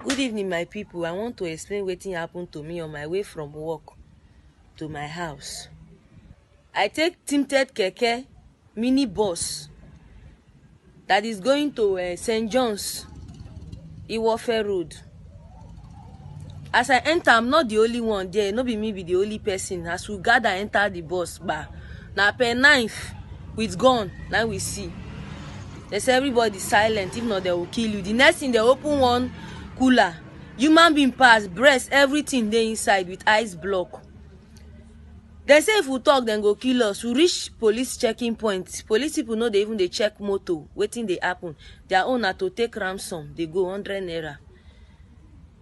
Good evening, my people. I want to explain wetin happened to me on my way from work to my house. I take tinted keke mini bus that is going to St. John's, Iwofe Road. As I enter, I'm not the only one there. No be me be the only person. As we gather enter the bus bar, na per knife with gun, now we see. They say everybody silent, if not they will kill you. The next thing, they open one cooler, human being pass, breast, everything dey inside with ice block. They say if we talk, then go kill us. We reach police checking point. Police people know they even they check motor, waiting they happen. Their own na to take ransom. They go 100 naira.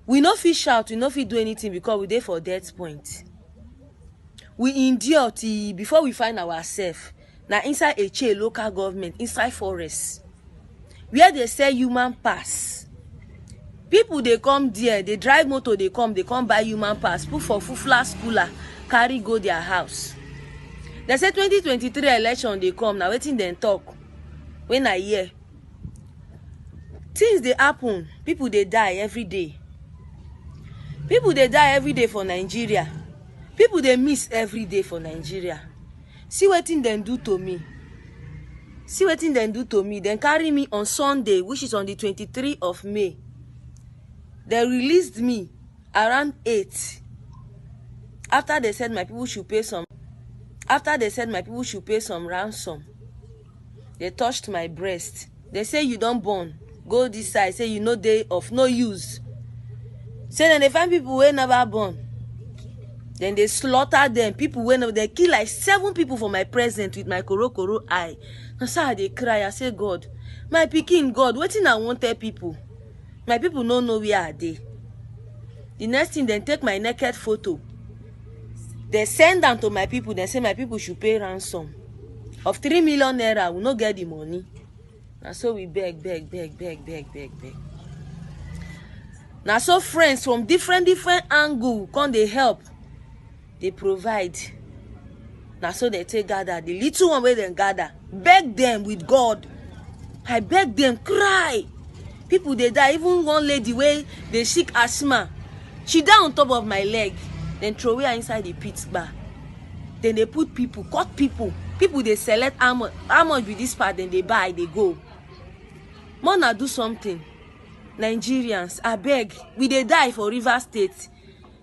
We no fit shout, we no fit do anything because we dey for death point. We endure till before we find ourselves. Now inside a local government, inside forest, where they sell human pass. People they come there, they drive motor, they come buy human pass, put for fufla schooler, carry go their house. They say 2023 election they come, now waiting then talk. When I hear things they happen, people they die every day. People they die every day for Nigeria. People they miss every day for Nigeria. See what thing then do to me. See what thing then do to me. Then carry me on Sunday, which is on the 23rd of May. They released me around 8. After they said my people should pay some. After they said my people should pay some ransom. They touched my breast. They say you don't born. Go this side. Say you know day of no use. Say then they find people who never born. Then they slaughter them. People when they kill like 7 people for my present with my koro eye. And so they cry. I say, God, my pikin, God, wetin I want tell people. My people no know where are they. The next thing, then take my naked photo. They send them to my people. They say my people should pay ransom of 3 million naira. We no get the money. And so we beg. Now so friends from different angle come they help. They provide. Now so they take gather. The little one where they gather. Beg them with God. I beg them, cry. People they die. Even one lady where they sick asthma. She die on top of my leg. Then throw her inside the pit bar. Then they put people, cut people. People they select how much with this part, then they buy, they go. Mona do something. Nigerians, I beg. We they die for River State.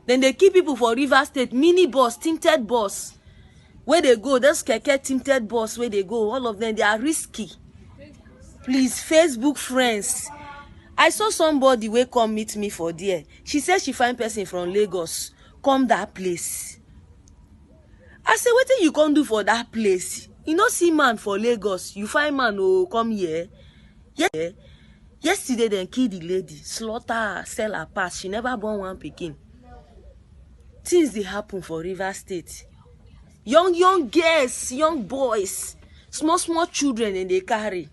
Then they keep people for River State, mini bus, tinted bus. Where they go, those keke tinted bus, where they go, all of them, they are risky. Please, Facebook friends. I saw somebody where come meet me for there. She said she find person from Lagos. Come that place. I say, what you can do for that place? You know, see man for Lagos. You find man who come here. Yeah. Yesterday, then kill the lady, slaughter her, sell her pass. She never born one pikin. Things they happen for River State. Young girls, young boys, small children, and they carry.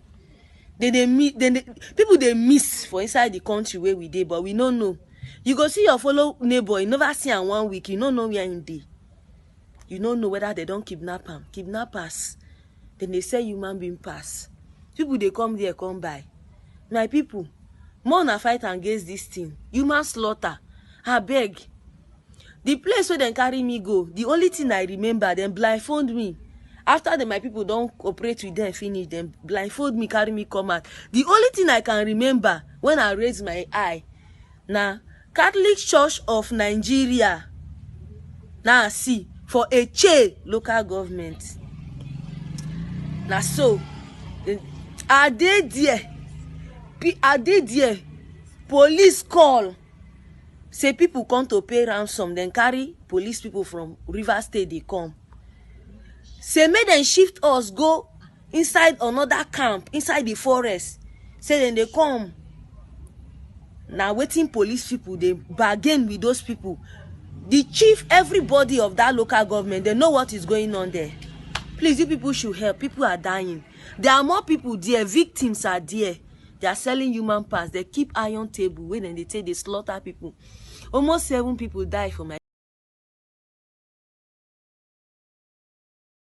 People they miss for inside the country where we dey, but we don't know. You go see your fellow neighbor, you never see him 1 week, you don't know where in dey. You don't know whether they don't kidnap him. Kidnappers. Then they say human being pass. People they come there, come by. My people, more na fight against this thing. Human slaughter. I beg. The place where they carry me go, the only thing I remember, them blindfold me. After my people don't cooperate with them, finish them, blindfold me, carry me, come out. The only thing I can remember when I raise my eye, now Catholic Church of Nigeria, now see, for a local government. Now so, are they there? Police call. Say people come to pay ransom, then carry police people from River State, they come. Say make them shift us, go inside another camp, inside the forest. Say then they come. Now waiting police people, they bargain with those people. The chief, everybody of that local government, they know what is going on there. Please, you people should help. People are dying. There are more people there. Victims are there. They are selling human parts. They keep iron table when they take they slaughter people. Almost 7 people die for my